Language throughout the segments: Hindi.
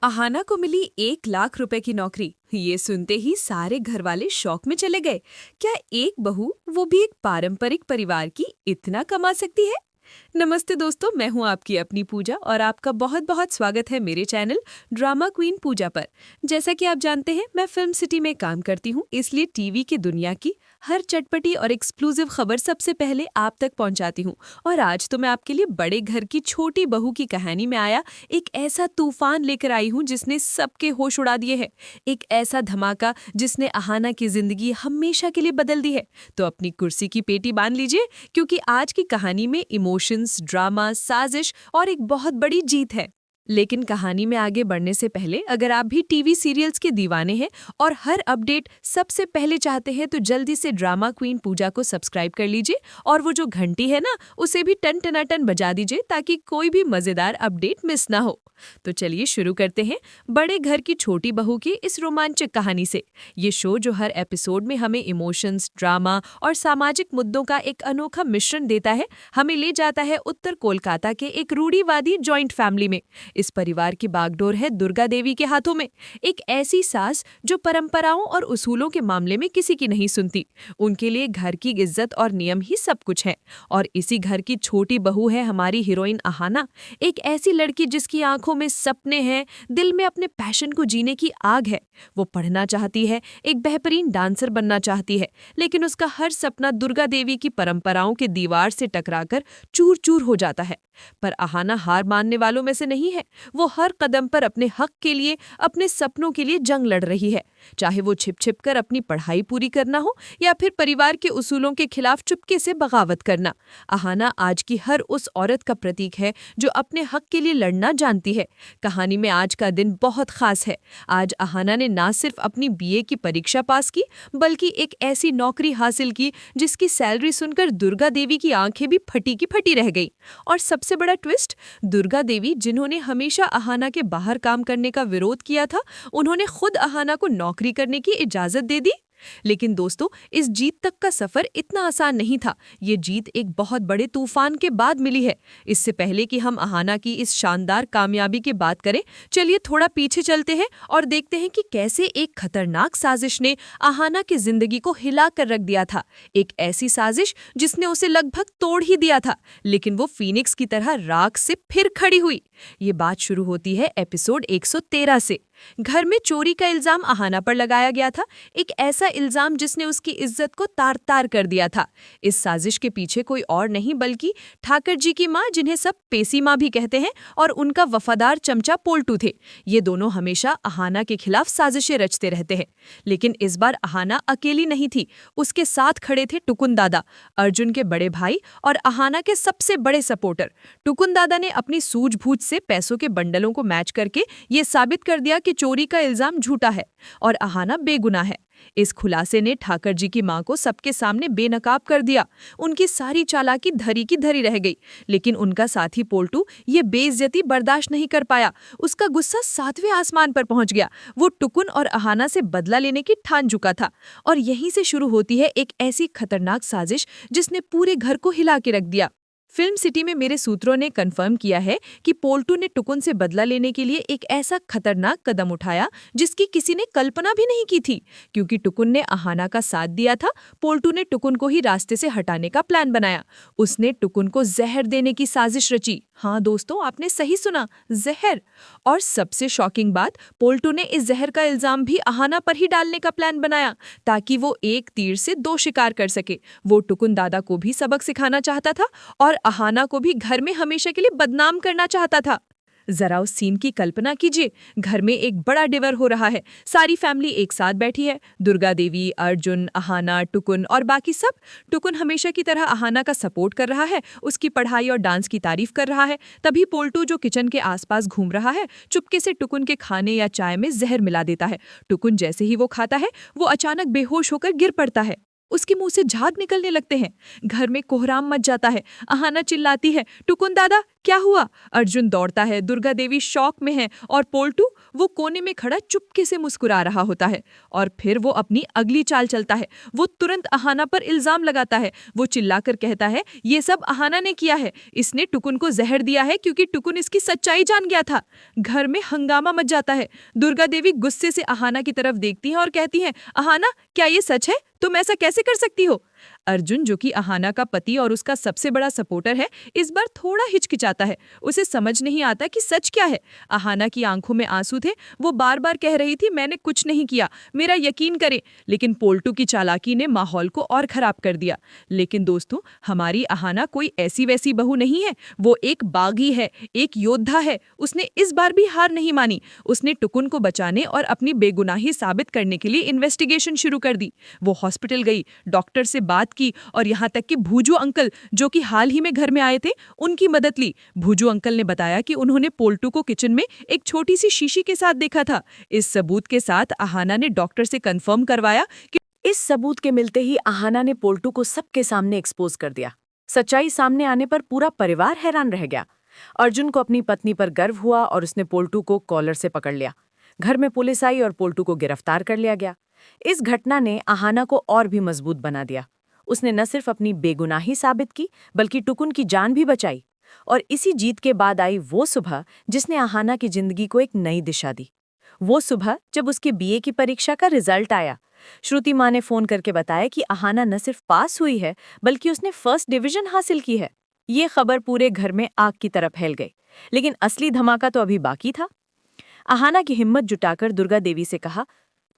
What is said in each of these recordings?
अहाना को मिली 1 लाख रुपए की नौकरी। ये सुनते ही सारे घर वाले शौक में चले गए। क्या एक बहू, वो भी एक पारंपरिक परिवार की, इतना कमा सकती है? नमस्ते दोस्तों, मैं हूं आपकी अपनी पूजा और आपका बहुत बहुत स्वागत है मेरे चैनल ड्रामा क्वीन पूजा पर। जैसा कि आप जानते हैं, मैं फिल्म सिटी में काम करती हूं, इसलिए टीवी की दुनिया की हर चटपटी और एक्सक्लूसिव खबर सबसे पहले आप तक पहुंचाती हूं। और आज तो मैं आपके लिए बड़े घर की छोटी बहू की कहानी में आया एक ऐसा तूफान लेकर आई हूं जिसने सबके होश उड़ा दिए हैं। एक ऐसा धमाका जिसने अहाना की जिंदगी हमेशा के लिए बदल दी है। तो अपनी कुर्सी की पेटी बांध लीजिए, क्योंकि आज की कहानी में इमोशंस, ड्रामा, साजिश और एक बहुत बड़ी जीत है। लेकिन कहानी में आगे बढ़ने से पहले, अगर आप भी टीवी सीरियल्स के दीवाने हैं और हर अपडेट सबसे पहले चाहते हैं, तो जल्दी से ड्रामा क्वीन पूजा को सब्सक्राइब कर लीजिए और वो जो घंटी है ना, उसे भी टन टनाटन बजा दीजिए, ताकि कोई भी मजेदार अपडेट मिस ना हो। तो चलिए शुरू करते हैं बड़े घर की छोटी बहू की इस रोमांचक कहानी से। ये शो जो हर एपिसोड में हमें इमोशंस, ड्रामा और सामाजिक मुद्दों का एक अनोखा मिश्रण देता है, हमें ले जाता है उत्तर कोलकाता के एक रूढ़िवादी जॉइंट फैमिली में। इस परिवार की बागडोर है दुर्गा देवी के हाथों में, एक ऐसी सास जो परंपराओं और उसूलों के मामले में किसी की नहीं सुनती। उनके लिए घर की इज्जत और नियम ही सब कुछ है। और इसी घर की छोटी बहू है हमारी हीरोइन अहाना, एक ऐसी लड़की जिसकी आंखों में सपने हैं, दिल में अपने पैशन को जीने की आग है। वो पढ़ना चाहती है, एक बेहतरीन डांसर बनना चाहती है, लेकिन उसका हर सपना दुर्गा देवी की परंपराओं के दीवार से टकराकर चूर चूर हो जाता है। पर अहाना हार मानने वालों में से नहीं है। वो हर कदम पर अपने हक के लिए, अपने सपनों के लिए जंग लड़ रही है, चाहे वो छिप छिप कर अपनी पढ़ाई पूरी करना हो या फिर परिवार के उसूलों के खिलाफ चुपके से बगावत करना। अहाना आज की हर उस औरत का प्रतीक है जो अपने हक के लिए लड़ना जानती है। कहानी में आज का दिन बहुत खास है। आज अहाना ने ना सिर्फ अपनी बीए की परीक्षा पास की, बल्कि एक ऐसी नौकरी हासिल की जिसकी सैलरी सुनकर दुर्गा देवी की आंखें भी फटी की फटी रह गई। और सबसे बड़ा ट्विस्ट, दुर्गा देवी, जिन्होंने हमेशा अहाना के बाहर काम करने का विरोध किया था, उन्होंने खुद अहाना को नौकरी करने की इजाजत दे दी। लेकिन दोस्तों, इस जीत तक का सफर इतना आसान नहीं था। ये जीत एक बहुत बड़े तूफान के बाद मिली है। इससे पहले कि हम अहाना की इस शानदार कामयाबी की बात करें, चलिए थोड़ा पीछे चलते हैं और देखते हैं कि कैसे एक खतरनाक साजिश ने अहाना की जिंदगी को हिला कर रख दिया था। एक ऐसी साजिश जिसने उसे लगभग तोड़ ही दिया था, लेकिन वो फीनिक्स की तरह राख से फिर खड़ी हुई। ये बात शुरू होती है एपिसोड 113 से। घर में चोरी का इल्जाम अहाना पर लगाया गया था, एक ऐसा इल्जाम जिसने उसकी इज्जत को तार तार कर दिया था। इस साजिश के पीछे कोई और नहीं बल्कि ठाकर जी की मां, जिन्हें सब पेसी मां भी कहते हैं, और उनका वफादार चमचा पोल्टू थे। ये दोनों हमेशा अहाना के खिलाफ साजिशें रचते रहते हैं। लेकिन इस बार अहाना अकेली नहीं थी। उसके साथ खड़े थे टुकुन दादा, अर्जुन के बड़े भाई और अहाना के सबसे बड़े सपोर्टर। टुकुन दादा ने अपनी सूझबूझ से पैसों के बंडलों को मैच करके ये साबित कर दिया कि चोरी का इल्जाम झूठा है और अहाना बेगुनाह है। इस खुलासे ने ठाकर जी की मां को सबके सामने बेनकाब कर दिया। उनकी सारी चालाकी धरी की धरी रह गई। लेकिन उनका साथी पोल्टू ये बेइज्जती बर्दाश्त नहीं कर पाया। उसका गुस्सा 7वें आसमान पर पहुंच गया। वो टुकुन और अहाना से बदला लेने की ठान चुका था। और यहीं से शुरू होती है एक ऐसी खतरनाक साजिश जिसने पूरे घर को हिला के रख दिया। फिल्म सिटी में मेरे सूत्रों ने कंफर्म किया है कि पोल्टू ने टुकुन से बदला लेने के लिए एक ऐसा खतरनाक कदम उठाया जिसकी किसी ने कल्पना भी नहीं की थी। क्योंकि टुकुन ने अहाना का साथ दिया था, पोल्टू ने टुकुन को ही रास्ते से हटाने का प्लान बनाया। उसने टुकुन को जहर देने की साजिश रची। हाँ दोस्तों, आपने सही सुना, जहर। और सबसे शॉकिंग बात, पोल्टू ने इस जहर का इल्जाम भी अहाना पर ही डालने का प्लान बनाया, ताकि वो एक तीर से दो शिकार कर सके। वो टुकुन दादा को भी सबक सिखाना चाहता था और अहाना को भी घर में हमेशा के लिए बदनाम करना चाहता था। जरा उस सीन की कल्पना कीजिए। घर में एक बड़ा डिवर हो रहा है। सारी फैमिली एक साथ बैठी है, दुर्गा देवी, अर्जुन, अहाना, टुकुन और बाकी सब। टुकुन हमेशा की तरह अहाना का सपोर्ट कर रहा है, उसकी पढ़ाई और डांस की तारीफ कर रहा है। तभी पोल्टू, जो किचन के आसपास घूम रहा है, चुपके से टुकुन के खाने या चाय में जहर मिला देता है। टुकुन जैसे ही वो खाता है, वो अचानक बेहोश होकर गिर पड़ता है। उसके मुंह से झाग निकलने लगते हैं। घर में कोहराम मच जाता है। अहाना चिल्लाती है, टुकुन दादा क्या हुआ? अर्जुन दौड़ता है, दुर्गा देवी शॉक में है और पोल्टू वो कोने में खड़ा चुपके से मुस्कुरा रहा होता है और फिर वो अपनी अगली चाल चलता है। वो तुरंत अहाना पर इल्जाम लगाता है। वो चिल्लाकर कहता है, ये सब अहाना ने किया है। इसने टुकुन को जहर दिया है क्योंकि टुकुन इसकी सच्चाई जान गया था। घर में हंगामा मच जाता है। दुर्गा देवी गुस्से से अहाना की तरफ देखती हैं और कहती हैं, अहाना, क्या ये सच है? तुम ऐसा कैसे कर सकती हो? अर्जुन, जो कि अहाना का पति और उसका सबसे बड़ा सपोर्टर है, इस बार थोड़ा हिचकिचाता है। उसे समझ नहीं आता कि सच क्या है। अहाना की आंखों में आंसू थे। वो बार बार कह रही थी, मैंने कुछ नहीं किया, मेरा यकीन करें। लेकिन पोल्टू की चालाकी ने माहौल को और खराब कर दिया। लेकिन दोस्तों, हमारी अहाना कोई ऐसी वैसी बहू नहीं है। वो एक बागी है, एक योद्धा है। उसने इस बार भी हार नहीं मानी। उसने टुकुन को बचाने और अपनी बेगुनाही साबित करने के लिए इन्वेस्टिगेशन शुरू कर दी। वो हॉस्पिटल गई, डॉक्टर से बात की और यहाँ तक कि भूजू अंकल, जो कि हाल ही में घर में आए थे, उनकी मदद ली। भूजू अंकल ने बताया कि उन्होंने पोल्टू को किचन में एक छोटी सी शीशी के साथ देखा था। इस सबूत के साथ अहाना ने डॉक्टर से कंफर्म करवाया कि इस सबूत के मिलते ही अहाना ने पोल्टू को सबके सामने एक्सपोज कर दिया। सच्चाई सामने आने पर पूरा परिवार हैरान रह गया। अर्जुन को अपनी पत्नी पर गर्व हुआ और उसने पोल्टू को कॉलर से पकड़ लिया। घर में पुलिस आई और पोल्टू को गिरफ्तार कर लिया गया। इस घटना ने अहाना को और भी मजबूत बना दिया। उसने न सिर्फ अपनी बेगुनाही साबित की, बल्कि टुकुन की जान भी बचाई। और इसी जीत के बाद आई वो सुबह जिसने अहाना की जिंदगी को एक नई दिशा दी। वो सुबह जब उसके बीए की परीक्षा का रिजल्ट आया। श्रुति माँ ने फोन करके बताया कि अहाना न सिर्फ पास हुई है, बल्कि उसने फर्स्ट डिवीजन हासिल की है। ये खबर पूरे घर में आग की तरह फैल गई। लेकिन असली धमाका तो अभी बाकी था। अहाना की हिम्मत जुटाकर दुर्गा देवी से कहा,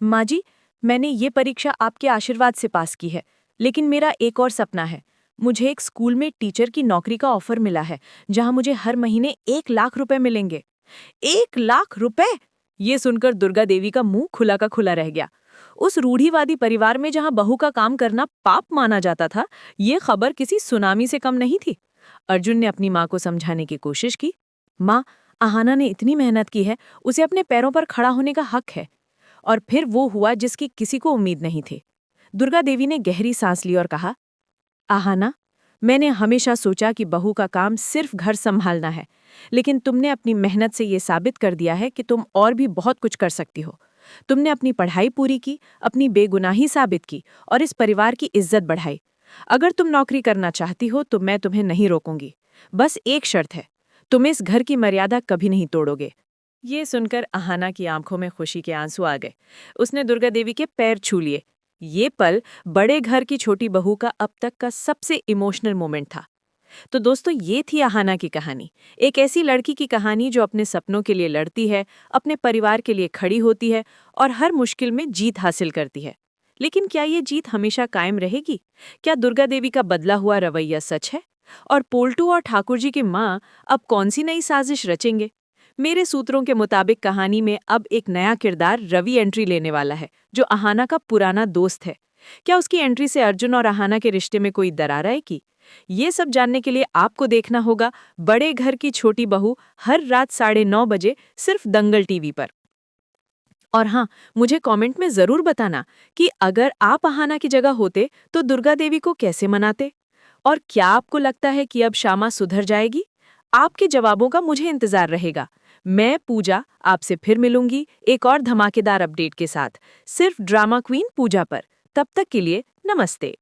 माँ जी, मैंने ये परीक्षा आपके आशीर्वाद से पास की है, लेकिन मेरा एक और सपना है। मुझे एक स्कूल में टीचर की नौकरी का ऑफर मिला है, जहां मुझे हर महीने 1 लाख रुपए मिलेंगे। 1 लाख रुपए! ये सुनकर दुर्गा देवी का मुंह खुला का खुला रह गया। उस रूढ़िवादी परिवार में जहां बहू का काम करना पाप माना जाता था, ये खबर किसी सुनामी से कम नहीं थी। अर्जुन ने अपनी माँ को समझाने की कोशिश की। माँ, अहाना ने इतनी मेहनत की है, उसे अपने पैरों पर खड़ा होने का हक है। और फिर वो हुआ जिसकी किसी को उम्मीद नहीं थी। दुर्गा देवी ने गहरी सांस ली और कहा, अहाना, मैंने हमेशा सोचा कि बहू का काम सिर्फ घर संभालना है, लेकिन तुमने अपनी मेहनत से ये साबित कर दिया है कि तुम और भी बहुत कुछ कर सकती हो। तुमने अपनी पढ़ाई पूरी की, अपनी बेगुनाही साबित की और इस परिवार की इज्जत बढ़ाई। अगर तुम नौकरी करना चाहती हो तो मैं तुम्हें नहीं रोकूंगी। बस एक शर्त है, तुम इस घर की मर्यादा कभी नहीं तोड़ोगे। ये सुनकर अहाना की आंखों में खुशी के आंसू आ गए। उसने दुर्गा देवी के पैर छू लिए। ये पल बड़े घर की छोटी बहू का अब तक का सबसे इमोशनल मोमेंट था। तो दोस्तों, ये थी अहाना की कहानी। एक ऐसी लड़की की कहानी जो अपने सपनों के लिए लड़ती है, अपने परिवार के लिए खड़ी होती है और हर मुश्किल में जीत हासिल करती है। लेकिन क्या ये जीत हमेशा कायम रहेगी? क्या दुर्गा देवी का बदला हुआ रवैया सच है? और पोल्टू और ठाकुर जी की माँ अब कौन सी नई साजिश रचेंगे? मेरे सूत्रों के मुताबिक कहानी में अब एक नया किरदार रवि एंट्री लेने वाला है, जो अहाना का पुराना दोस्त है। क्या उसकी एंट्री से अर्जुन और अहाना के रिश्ते में कोई दरार आएगी? ये सब जानने के लिए आपको देखना होगा बड़े घर की छोटी बहू, हर रात 9:30 बजे सिर्फ दंगल टीवी पर। और हाँ, मुझे कमेंट में जरूर बताना कि अगर आप अहाना की जगह होते तो दुर्गा देवी को कैसे मनाते? और क्या आपको लगता है कि अब शामा सुधर जाएगी? आपके जवाबों का मुझे इंतजार रहेगा। मैं पूजा आपसे फिर मिलूंगी एक और धमाकेदार अपडेट के साथ, सिर्फ ड्रामा क्वीन पूजा पर। तब तक के लिए नमस्ते।